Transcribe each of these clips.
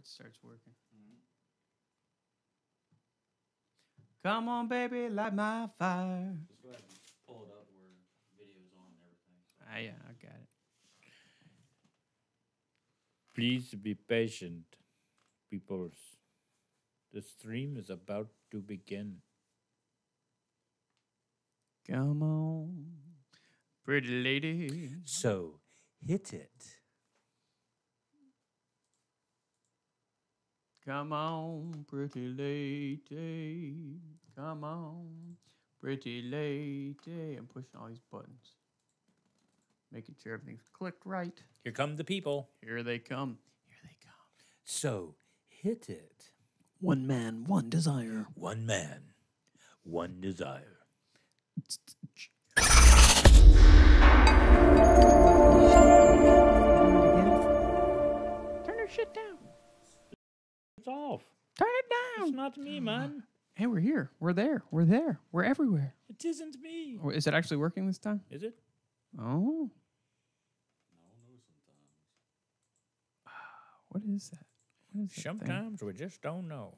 starts working. Come on, baby, light my fire. Just go ahead and pull it up where video's on and everything. Yeah, I got it. Please be patient, people. The stream is about to begin. Come on, pretty lady. So, hit it. Come on, pretty lady. Come on, pretty lady. I'm pushing all these buttons, making sure everything's clicked right. Here come the people. Here they come. Here they come. So, hit it. One man, one desire. One man, one desire. Turn your shit down. It's off. Turn it down. It's not me, man. Hey, we're here. We're there. We're there. We're everywhere. It isn't me. Is it actually working this time? Is it? Oh. I don't know sometimes. What is that? What is that thing? Sometimes we just don't know.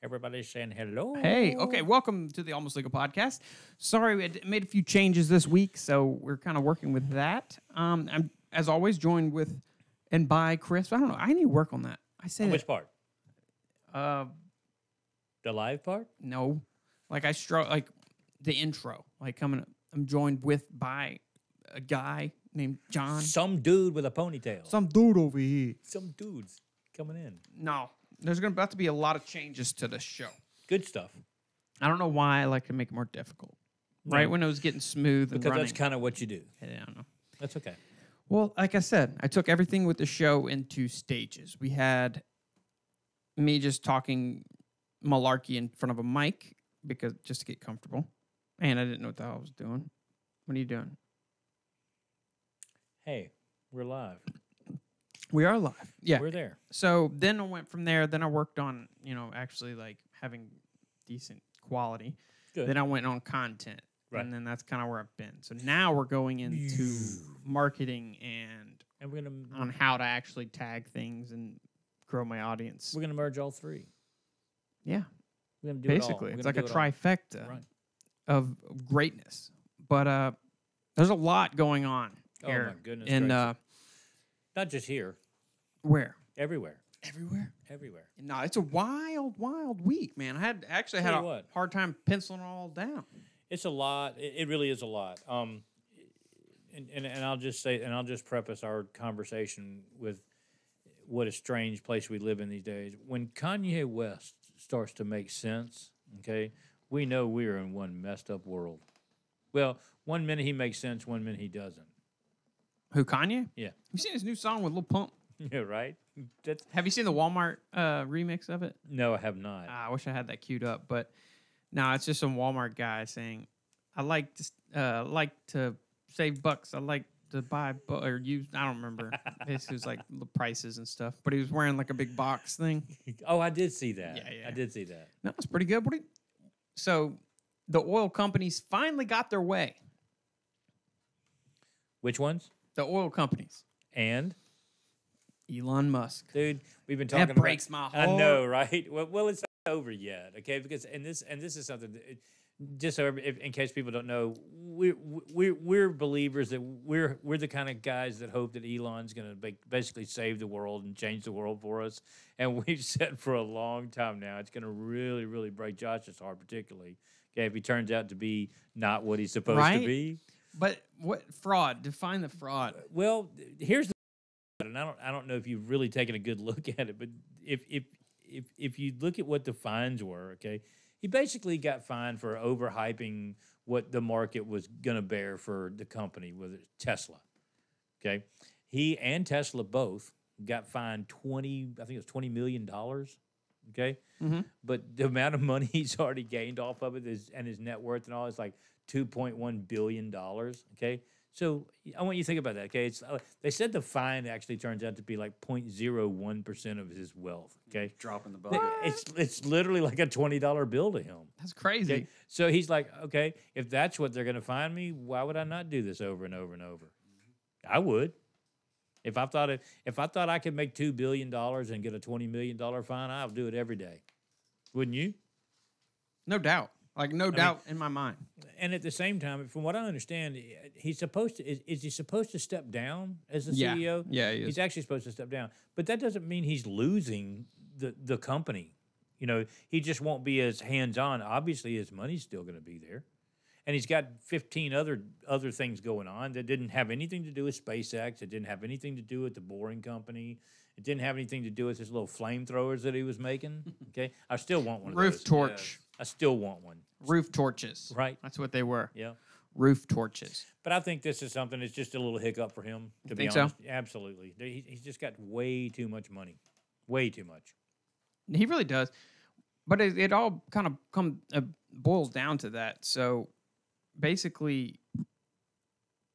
Everybody's saying hello. Hey, okay, welcome to the Almost Legal Podcast. Sorry, we had made a few changes this week, so we're kind of working with that. I'm, as always, joined with and by Chris. I don't know. I need to work on that. I say Which part? that. The live part? No, like like the intro. Like I'm joined with by a guy named John. Some dude with a ponytail. Some dude over here. Some dudes coming in. No, there's about to be a lot of changes to the show. Good stuff. I don't know why I like to make it more difficult. Right when it was getting smooth and Because running. that's kind of what you do. I don't know. That's okay. Well, like I said, I took everything with the show into stages. We had me just talking malarkey in front of a mic because just to get comfortable. And I didn't know what the hell I was doing. What are you doing? Hey, we're live. We are live. Yeah. We're there. So then I went from there. Then I worked on, actually like having decent quality. Good. Then I went on content. Right. And then that's kind of where I've been. So now we're going into marketing and we're gonna on how to actually tag things and grow my audience. we're gonna merge all three. Yeah. We're gonna do Basically, it all. it's like a trifecta trifecta of greatness. But there's a lot going on here. Oh my goodness! And not just here, where? everywhere, Everywhere. everywhere. No, it's a wild, wild week, man. I had Tell a you what. hard time penciling it all down. It's a lot. It really is a lot. And I'll just say, and I'll just preface our conversation with what a strange place we live in these days. When Kanye West starts to make sense, okay, we know we're in one messed up world. Well, 1 minute he makes sense, 1 minute he doesn't. Who, Kanye? Yeah. Have you seen his new song with Lil Pump? Yeah, right? Have you seen the Walmart remix of it? No, I have not. I wish I had that queued up, but no, it's just some Walmart guy saying, "I like to save bucks. I like to buy or use." I don't remember. It was like the prices and stuff, but he was wearing like a big box thing. Oh, I did see that. Yeah. I did see that. No, it's pretty good. So the oil companies finally got their way. Which ones? The oil companies. And Elon Musk. dude, we've been talking. That breaks my heart. I know, right? Well, it's not over yet, okay? Because and this is something. Just so in case people don't know, we're believers that we're the kind of guys that hope that Elon's going to basically save the world and change the world for us. And we've said for a long time now, it's going to really, really break Josh's heart, particularly if he turns out to be not what he's supposed to be. But what fraud? Define the fraud. Well, here's the, and I don't know if you've really taken a good look at it, but if you look at what the fines were, okay, he basically got fined for overhyping what the market was going to bear for the company, whether it's Tesla, okay. He and Tesla both got fined $20 million, okay. Mm-hmm. But the amount of money he's already gained off of it and his net worth and all is like $2.1 billion, okay? So I want you to think about that, okay? It's they said the fine actually turns out to be like 0.01% of his wealth, okay? Dropping the bucket. It's literally like a $20 bill to him. That's crazy. Okay? So he's like, okay, if that's what they're going to fine me, why would I not do this over and over and over? I would. If I thought I could make $2 billion and get a $20 million fine, I'll do it every day. Wouldn't you? No doubt. Like, no doubt in my mind. And at the same time, from what I understand, he's supposed to is he supposed to step down as the Yeah. CEO? Yeah, he is. He's actually supposed to step down. But that doesn't mean he's losing the company. You know, he just won't be as hands-on. Obviously, his money's still going to be there. And he's got 15 other things going on that didn't have anything to do with SpaceX. It didn't have anything to do with the Boring Company. It didn't have anything to do with his little flamethrowers that he was making. Okay, I still want one of Roof those. torch. I still want one. Roof torches. Right. That's what they were. Yeah. Roof torches. But I think this is something that's just a little hiccup for him, to be think so? honest. Absolutely. He's just got way too much money. Way too much. He really does. But it all kind of boils down to that. So basically,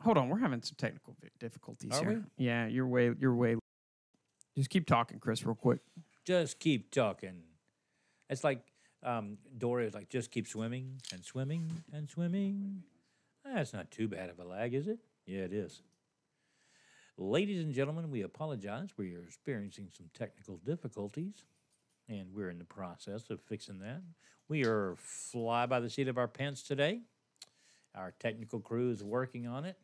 hold on, we're having some technical difficulties Are here. Yeah, you're way. Just keep talking, Chris, real quick. Just keep talking. It's like Dory is like, just keep swimming and swimming and swimming. That's not too bad of a lag, is it? Yeah, it is. Ladies and gentlemen, we apologize. We are experiencing some technical difficulties, and we're in the process of fixing that. We are fly by the seat of our pants today. Our technical crew is working on it.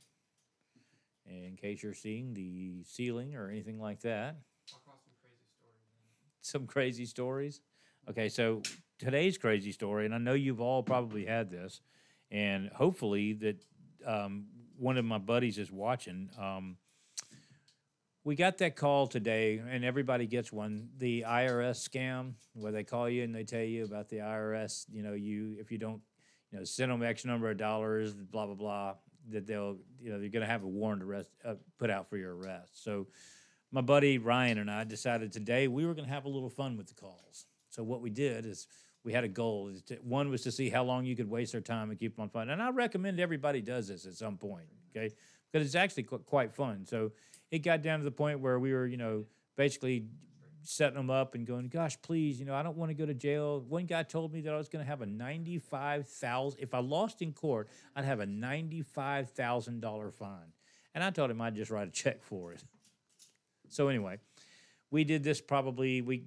And in case you're seeing the ceiling or anything like that. Some crazy stories. Okay, so today's crazy story, and I know you've all probably had this, and hopefully that one of my buddies is watching. We got that call today, and everybody gets one, the IRS scam, where they call you and they tell you about the IRS, if you don't, send them X number of dollars, blah, blah, blah, that they'll, they're going to have a warrant arrest put out for your arrest. So my buddy Ryan and I decided today we were going to have a little fun with the calls. So what we did is we had a goal. One was to see how long you could waste their time and keep them on fun. And I recommend everybody does this at some point, okay? Because it's actually quite fun. So it got down to the point where we were, basically setting them up and going, gosh, please, I don't want to go to jail. One guy told me that I was going to have a $95,000. If I lost in court, I'd have a $95,000 fine. And I told him I'd just write a check for it. So anyway, we did this probably, and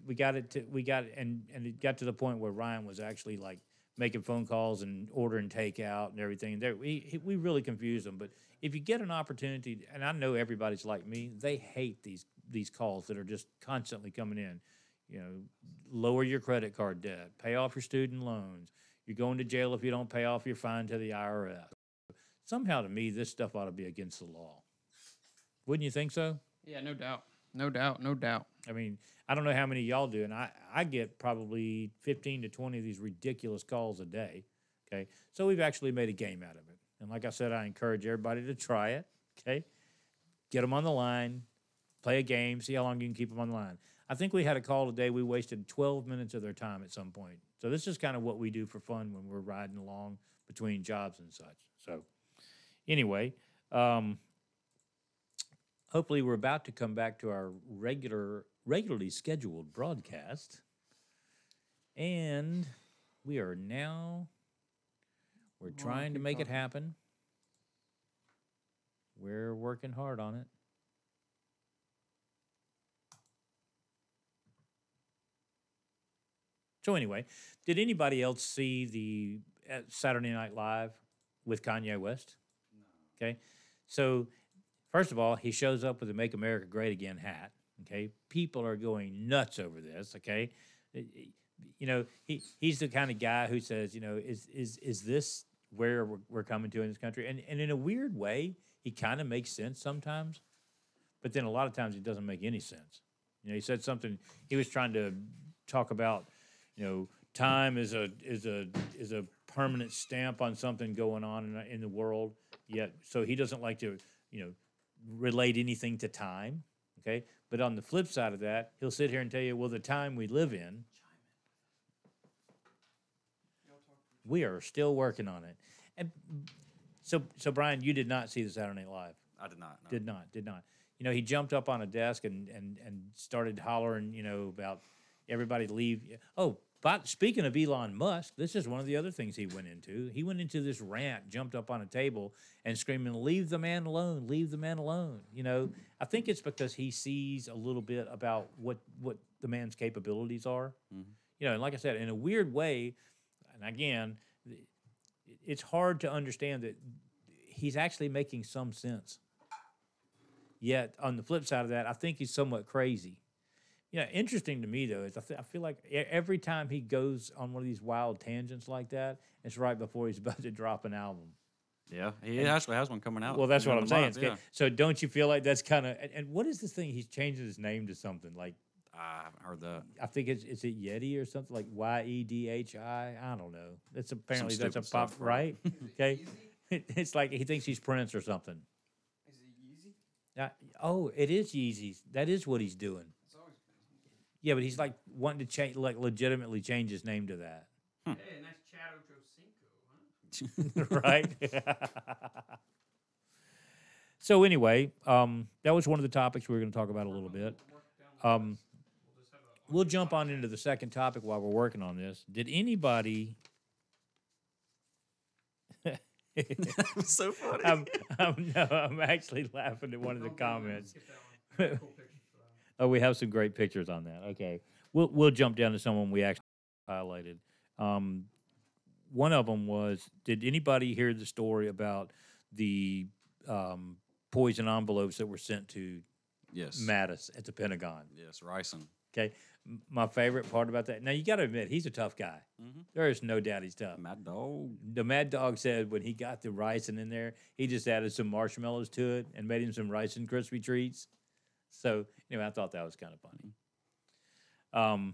it got to the point where Ryan was actually like making phone calls and ordering takeout and everything. We really confused them. But if you get an opportunity, and I know everybody's like me, they hate these calls that are just constantly coming in. Lower your credit card debt, pay off your student loans. You're going to jail if you don't pay off your fine to the IRS. Somehow to me, this stuff ought to be against the law. Wouldn't you think so? Yeah, no doubt. No doubt, no doubt. I mean, I don't know how many of y'all do, and I get probably 15 to 20 of these ridiculous calls a day, okay? So we've actually made a game out of it. And like I said, I encourage everybody to try it, okay? Get them on the line, play a game, see how long you can keep them on the line. I think we had a call today. We wasted 12 minutes of their time at some point. So this is kind of what we do for fun when we're riding along between jobs and such. So anyway, hopefully we're about to come back to our regularly scheduled broadcast. And we're trying to make it happen. We're working hard on it. So anyway, did anybody else see the Saturday Night Live with Kanye West? No. Okay. So first of all, he shows up with a Make America Great Again hat. Okay. People are going nuts over this. Okay. He's the kind of guy who says, is this where we're coming to in this country? And in a weird way, he kind of makes sense sometimes, but then a lot of times it doesn't make any sense. He said something, he was trying to talk about, time is a permanent stamp on something going on in the world. Yet, so he doesn't like to, relate anything to time. Okay, but on the flip side of that, he'll sit here and tell you, well, the time we live in, we are still working on it. And so Brian, you did not see the Saturday Night Live. I did not. No. Did not. He jumped up on a desk and started hollering, about everybody leave. Oh, But speaking of Elon Musk, this is one of the other things he went into. He went into this rant, jumped up on a table and screaming, "Leave the man alone, leave the man alone." You know, I think it's because he sees a little bit about what the man's capabilities are. Mm-hmm. You know, and like I said, in a weird way, and again, it's hard to understand that he's actually making some sense. Yet, on the flip side of that, I think he's somewhat crazy. Yeah, interesting to me though is I feel like every time he goes on one of these wild tangents like that, it's right before he's about to drop an album. Yeah, he actually has one coming out. Well, that's what in I'm a saying. month, yeah. So don't you feel like that's kind of and what is this thing? He's changing his name to something like I haven't heard that. I think is it Yeti or something like Yedhi? I don't know. It's apparently Some that's a stupid pop stuff, right. Okay, it's like he thinks he's Prince or something. Is it Yeezy? Oh, it is Yeezys. That is what he's doing. It's always been. Yeah, but he's like wanting to change, like legitimately change his name to that, Hey, nice Chad Ochocinco, huh? right? So anyway, that was one of the topics we were going to talk about a little bit. We'll jump on into the second topic while we're working on this. Did anybody? That was so funny. I'm actually laughing at one of the comments. Oh, we have some great pictures on that. Okay, we'll jump down to someone we actually highlighted. One of them was: did anybody hear the story about the poison envelopes that were sent to Yes. Mattis at the Pentagon? Yes, ricin. Okay, my favorite part about that. Now you got to admit he's a tough guy. Mm-hmm. There is no doubt he's tough. Mad dog. The Mad Dog said when he got the ricin in there, he just added some marshmallows to it and made him some ricin crispy treats. So anyway, I thought that was kind of funny.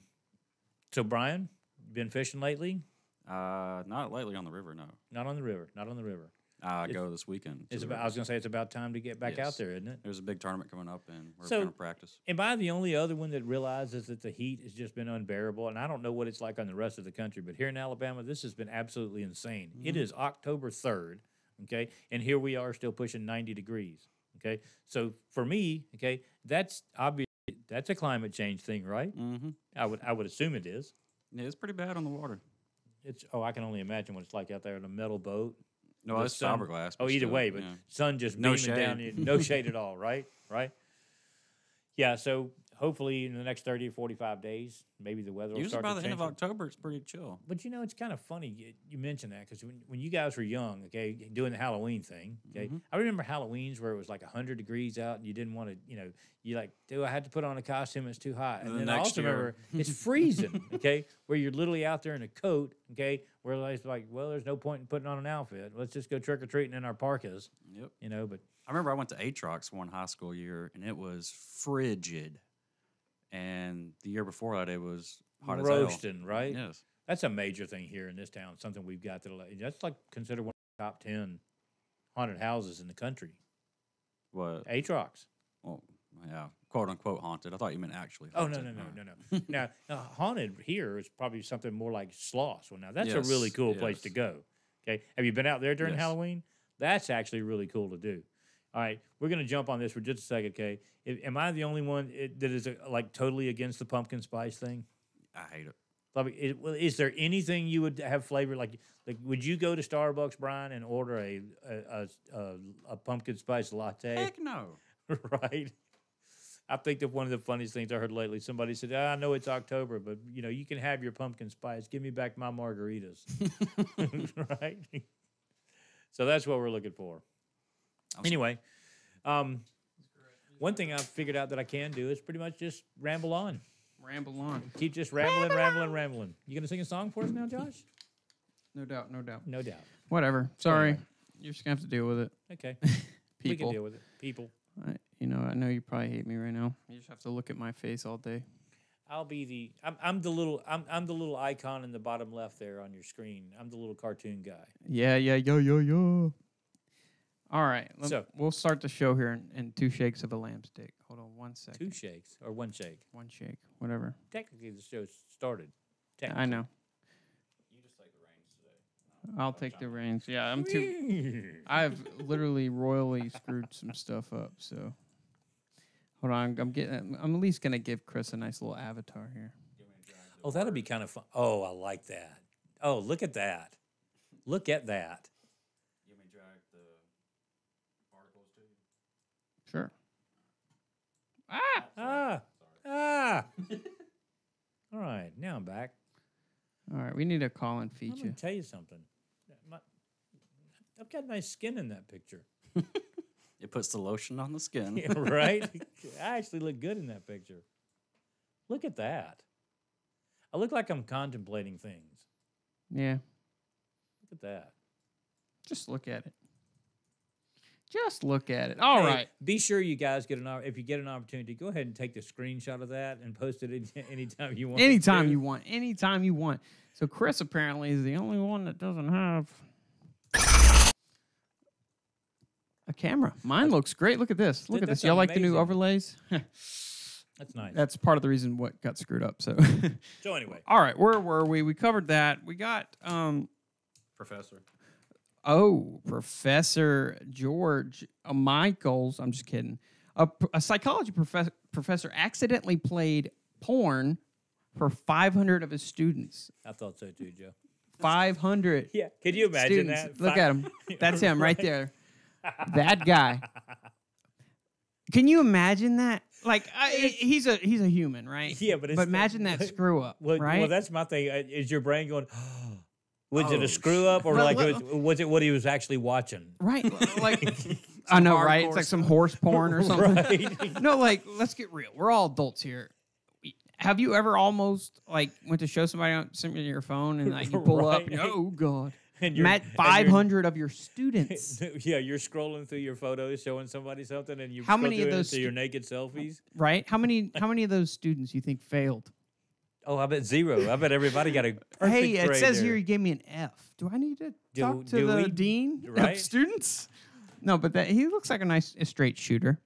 So Brian, you been fishing lately? Not lately on the river, no. Not on the river. Not on the river. Go this weekend. It's about. I was gonna say it's about time to get back out there, isn't it? There's a big tournament coming up, and we're So- going to practice. Am I the only other one that realizes that the heat has just been unbearable? And I don't know what it's like on the rest of the country, but here in Alabama, this has been absolutely insane. It is October 3rd, okay, and here we are still pushing 90 degrees, okay. So for me, okay, that's obvious. That's a climate change thing, right? Mm-hmm. I would assume it is. Yeah, it's pretty bad on the water. I can only imagine what it's like out there in a metal boat. No, The it's sun- fiberglass. Oh, but either still, way, but yeah. sun just No beaming down, shade. no shade at all, right? Right. Yeah. So hopefully in the next 30 or 45 days, maybe the weather will Usually start by to the change. end of October, it's pretty chill. But you know, it's kind of funny you mentioned that because when you guys were young, okay, doing the Halloween thing, okay, I remember Halloweens where it was like 100 degrees out and you didn't want to, you like, do I had to put on a costume? It's too hot. And The then I next also year- remember it's freezing, okay, where you're literally out there in a coat, okay, where it's like, well, there's no point in putting on an outfit. Let's just go trick or treating in our parkas, Yep. But I remember I went to Atrox one high school year, and it was frigid. And the year before that, it was hot as hell. roasting, right? Yes. That's a major thing here in this town. Something we've got that's like considered one of the top 10 haunted houses in the country. What? Atrox. Well, yeah, quote unquote haunted. I thought you meant actually. Oh no haunted. no. now haunted here is probably something more like Sloss. Well, now that's a Yes, really cool place yes. to go. Okay, have you been out there during Yes. Halloween? That's actually really cool to do. All right, we're gonna jump on this for just a second. Okay, am I the only one that is like totally against the pumpkin spice thing? I hate it. Like, is there anything you would have flavored? Like, would you go to Starbucks, Brian, and order a pumpkin spice latte? Heck no. Right. I think that one of the funniest things I heard lately, somebody said, I know it's October, but you can have your pumpkin spice. Give me back my margaritas. Right? So that's what we're looking for. Anyway, one thing I've figured out that I can do is pretty much just ramble on. Ramble on. Keep just rambling. You going to sing a song for us now, Josh? No doubt, no doubt. No doubt. Whatever. Sorry. Anyway. You're just going to have to deal with it. Okay. We can People. deal with it. People. I know you probably hate me right now. You just have to look at my face all day. I'll be I'm the little icon in the bottom left there on your screen. I'm the little cartoon guy. Yeah. All right. We'll start the show here in 2 shakes of a lamb steak. Hold on 1 second. 2 shakes or 1 shake. 1 shake. Whatever. Technically, the show started. I know. You just take the reins today. I'll take the reins. Yeah, I'm too. I've literally royally screwed some stuff up. So, hold on. I'm at least gonna give Chris a nice little avatar here. Oh, that'd be kind of fun. Oh, I like that. Oh, look at that. Look at that. You want me to drag the articles to you? Sure. Ah! Ah. All right, now I'm back. All right, we need a call-in I'm feature. going to tell you something. I've got nice skin in that picture. It puts the lotion on the skin. Yeah, right? I actually look good in that picture. Look at that. I look like I'm contemplating things. Yeah. Look at that. Just look at it. Just look at it. All right. Be sure you guys if you get an opportunity, go ahead and take the screenshot of that and post it anytime you want. Anytime you want. Anytime you want. So Chris apparently is the only one that doesn't have a camera. Mine looks great. Look at this. Look at this. That's Y'all like the new amazing. overlays? That's nice. That's part of the reason what got screwed up. So So anyway. all right, where were we? We covered that. We got Professor. Professor George Michaels. I'm just kidding. A psychology professor accidentally played porn for 500 of his students. I thought so too, Joe. 500. Yeah. Could you imagine students. that? Look at him. That's him right there. That guy. Can you imagine that? Like he's a human, right? Yeah, but imagine that screw up, right? Well, that's my thing. Is your brain going? Was it Oh, a screw up, or But was it what he was actually watching? Right. Like I know, right? It's like some horse porn or something. Right. No, like let's get real. We're all adults here. Have you ever almost like went to show somebody something on your phone and like you pull up and oh god, And Matt, 500 of your students. Yeah, you're scrolling through your photos, showing somebody something, and you How scroll many through of it those into your naked selfies. Right? How many of those students you think failed? Oh, I bet zero. I bet everybody got a perfect Hey, it grade says there. here you gave me an F. Do I need to talk to do the we? dean Right? of students? No, but he looks like a straight shooter.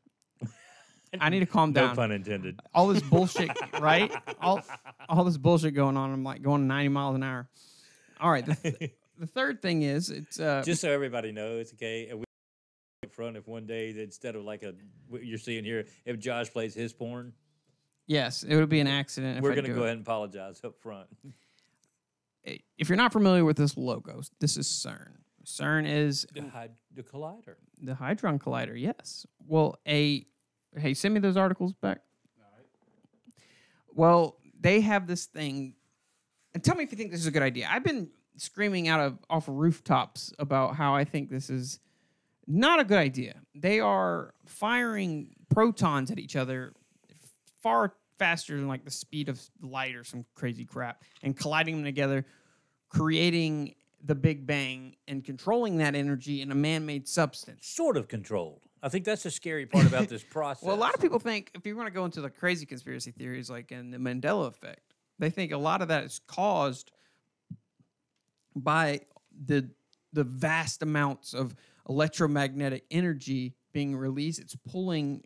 I need to calm No down. pun intended. All this bullshit, right? All this bullshit going on. I'm like going 90 miles an hour. All right. The third thing is it's Just so everybody knows, okay. And we up front if one day that instead of like what you're seeing here, if Josh plays his porn, yes, it would be an accident. we're going to go ahead and apologize up front. If you're not familiar with this logo, this is CERN. CERN is The collider. the Hadron Collider. Yes. Well, hey, send me those articles back. All right. Well, they have this thing, and tell me if you think this is a good idea. I've been screaming off of rooftops about how I think this is not a good idea. They are firing protons at each other far faster than like the speed of light or some crazy crap, and colliding them together, creating the Big Bang and controlling that energy in a man-made substance. Sort of controlled. I think that's the scary part about this process. Well, a lot of people think, if you want to go into the crazy conspiracy theories like in the Mandela effect, they think a lot of that is caused by the vast amounts of electromagnetic energy being released. It's pulling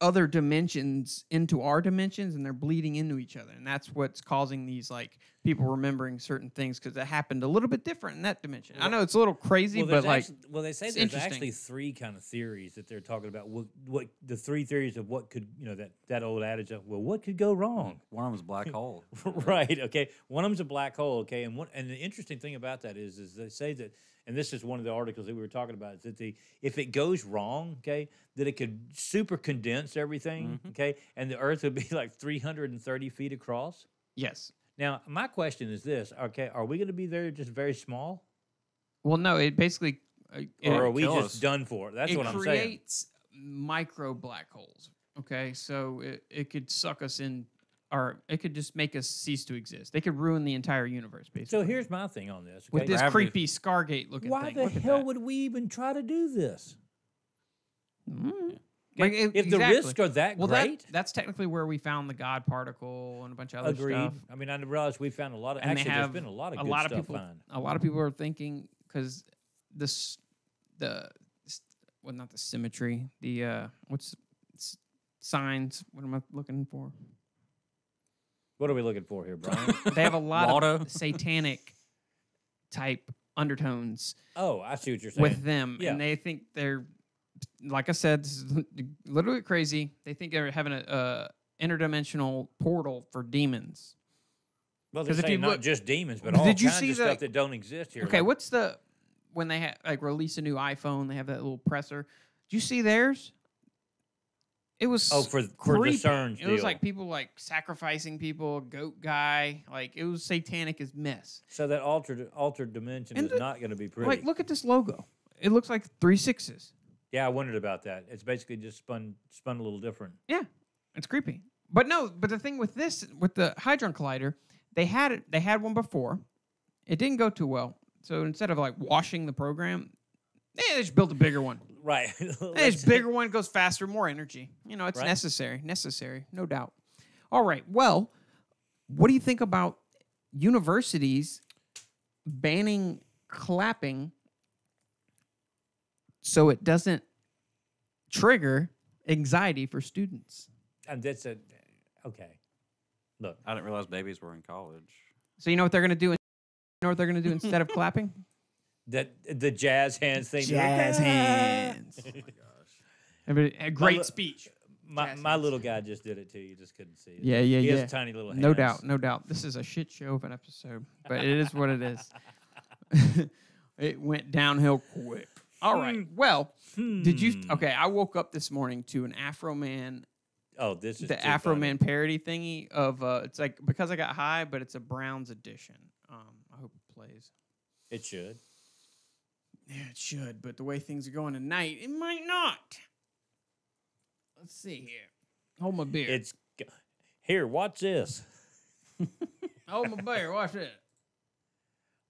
other dimensions into our dimensions, and they're bleeding into each other, and that's what's causing these like people remembering certain things because it happened a little bit different in that dimension. I know it's a little crazy, but like, they say it's there's interesting. actually three kind of theories that they're talking about. What the three theories of what could that old adage of what could go wrong. One of them was black hole. Right. Okay. One of them's a black hole. Okay. And the interesting thing about that is they say that, and this is one of the articles that we were talking about, is that if it goes wrong, okay, that it could super condense everything, okay, and the Earth would be like 330 feet across. yes. Now, my question is this: okay, are we going to be there just very small, Well, no, it basically or are we kill just us. done for? That's it what I'm saying. creates micro black holes. Okay, so it could suck us in, or it could just make us cease to exist. They could ruin the entire universe, basically. So here's my thing on this. with Okay? this Gravity. creepy Scargate looking Why thing. the Look at hell that. would we even try to do this? Mm. Okay, Like, if the exactly. risks are that Well, great, that's technically where we found the God particle and a bunch of other agreed. stuff. I mean, I realize we found a lot of. And Actually, they have there's been a lot of a good lot of stuff people. found. A lot of people are thinking because not the symmetry, the signs. What am I looking for? What are we looking for here, Brian? They have a lot Waldo? of satanic type undertones Oh, I see what you're saying. with them, Yeah. and they think they're, like I said, this is a little bit crazy. They think they're having a interdimensional portal for demons. Well, 'Cause they're if you saying not look- just demons, but all Did you kinds see of the- stuff that don't exist here. Okay, like- what's the when they release a new iPhone? They have that little presser. Did you see theirs? It was for the creepy. CERN's It was deal. like people like sacrificing people, a goat guy. Like it was satanic as mess. So that altered dimension And is the- not going to be pretty. Like look at this logo. It looks like 3 6s. Yeah, I wondered about that. It's basically just spun a little different. Yeah, it's creepy. But no, but the thing with this, with the Hadron Collider, they had one before. It didn't go too well. So instead of like washing the program, they just built a bigger one. Right. This bigger one goes faster, more energy. You know, it's Right. necessary, no doubt. All right. Well, what do you think about universities banning clapping so it doesn't trigger anxiety for students? And that's okay. Look, I didn't realize babies were in college. So you know what they're going to do? You know what they're going to do instead of clapping? that the jazz hands thing. Jazz hands. Oh my gosh. A great My- speech. My Jazz hands. little guy just did it too. You just couldn't see it. Yeah, He yeah. has tiny little hands. No doubt, no doubt. This is a shit show of an episode, but it is what it is. It went downhill quick. All right. Well, did you? Okay, I woke up this morning to an Afro Man, Oh, this is the too Afro funny. Man parody thingy of. It's like Because I Got High, but it's a Browns edition. I hope it plays. It should. Yeah, it should, but the way things are going tonight, it might not. Let's see here. Hold my beer. It's here. Watch this. Hold my beer. Watch it.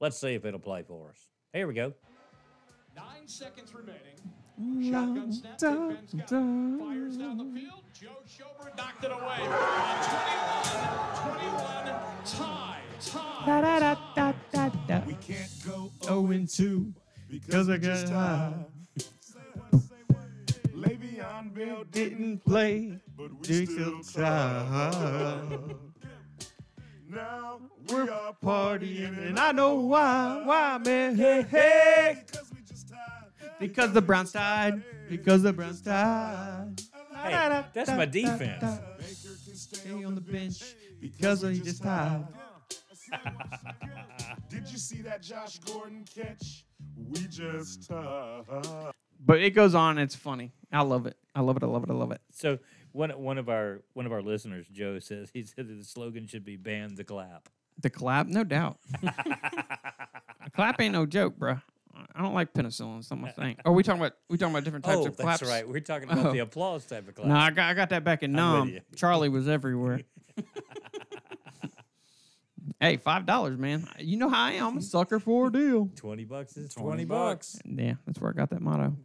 Let's see if it'll play for us. Here we go. 9 seconds remaining. Shotgun snap. Ben Scott fires down the field. Joe Schobert knocked it away. 21, tie. We can't go 0-2 because I got high. Le'Veon Bell Didn't play, but we we still still try. try. Now We're we are partying, and I know why. Why, man? Hey, hey. because we just tied. Because the Browns died. Because the Browns died. Hey, that's my defense. Baker can Stay on the bench because he just tied. Did you see that Josh Gordon catch? We just tied. But it goes on. It's funny. I love it. I love it. I love it. I love it. So one of our listeners, Joe, says he said that the slogan should be "Ban the clap." The clap, no doubt. A clap ain't no joke, bro. I don't like penicillin. It's not my thing. Oh, we talking about different types Oh, of claps. that's right. We're talking about Oh. the applause type of clap. No, I got that back in I'm with Nom. you. Charlie was everywhere. Hey, $5, man. You know how I am. I'm a sucker for a deal. $20 is $20. $20. Yeah, that's where I got that motto.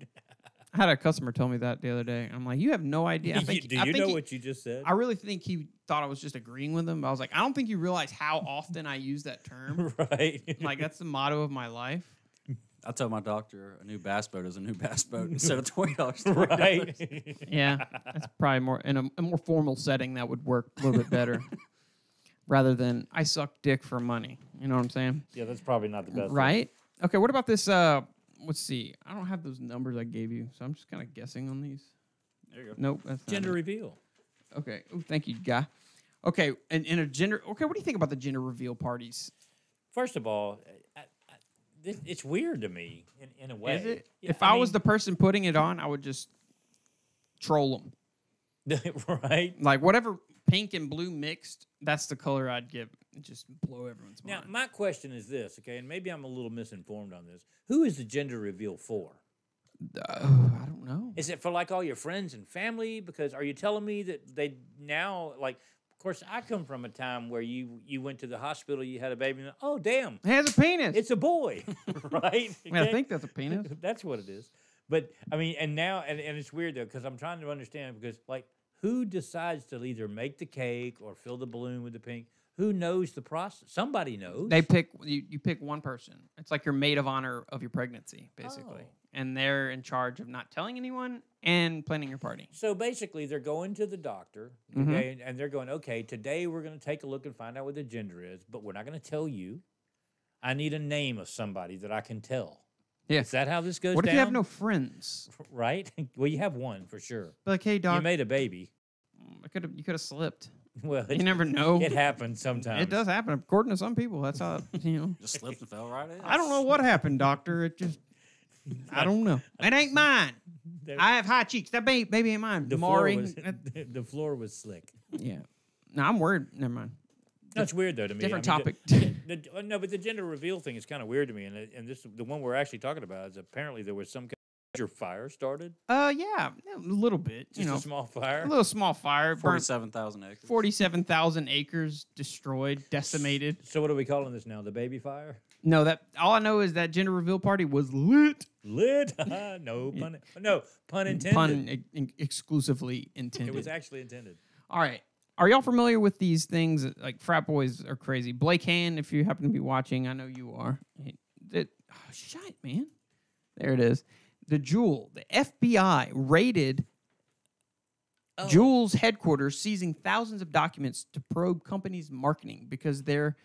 I had a customer tell me that the other day. I'm like, you have no idea. I think, Do I you think know he- what you just said? I really think he thought I was just agreeing with him. I was like, I don't think you realize how often I use that term. Right. Like, that's the motto of my life. I told my doctor a new bass boat is a new bass boat instead of $20. right. Yeah, that's probably more in a more formal setting that would work a little bit better, rather than I suck dick for money. You know what I'm saying? Yeah, that's probably not the best. Right? Okay. What about this? Let's see. I don't have those numbers I gave you, so I'm just kind of guessing on these. There you go. Nope. That's not Gender it. reveal. Okay. Oh, thank you, guy. Okay. And in a gender. Okay. What do you think about the gender reveal parties? First of all, it's weird to me in a way. Is it? Yeah, If I was the person putting it on, I would just troll them. right. Like whatever pink and blue mixed, that's the color I'd give. Just blow everyone's Now, mind. my question is this, okay, and maybe I'm a little misinformed on this. Who is the gender reveal for? I don't know. Is it for like all your friends and family? Because are you telling me that they now like? Of course, I come from a time where you went to the hospital, you had a baby, and oh damn, It has a penis. it's a boy, right? I mean, I think that's a penis. That's what it is. But I mean, and now, and it's weird though, because I'm trying to understand because like, who decides to either make the cake or fill the balloon with the pink? Who knows the process? Somebody knows. They pick you pick one person. It's like your maid of honor of your pregnancy, basically, Oh. and they're in charge of not telling anyone and planning your party. So basically, they're going to the doctor, Mhm. okay, and they're going, okay, today we're going to take a look and find out what the gender is, but we're not going to tell you. I need a name of somebody that I can tell. Yeah. Is that how this goes What down? if you have no friends? Right? Well, you have one for sure. Like, hey, You doc, made a baby. You could have slipped. Well, You never know. It happens sometimes. It does happen. According to some people, that's how, Just slipped and fell right in. I don't know what happened, doctor. It just, I don't know. It ain't mine. I have high cheeks. That baby ain't mine. The Maury. floor was the floor was slick. Yeah. No, I'm worried. Never mind. No, it's weird though to me. Different I mean, topic. No, but the gender reveal thing is kind of weird to me, and this the one we're actually talking about is apparently there was some kind of major fire started. Yeah, a little bit. Just a small fire. A little small fire. 47,000 acres. 47,000 acres destroyed, decimated. So what are we calling this now? The baby fire? No, that all I know is that gender reveal party was lit. Lit? No pun intended. Pun exclusively intended. It was actually intended. All right. Are y'all familiar with these things? Like frat boys are crazy. Blake Hand, if you happen to be watching, I know you are. Shite, man. There it is. The Jewel. The FBI raided Jewel's headquarters, seizing thousands of documents to probe companies' marketing because they're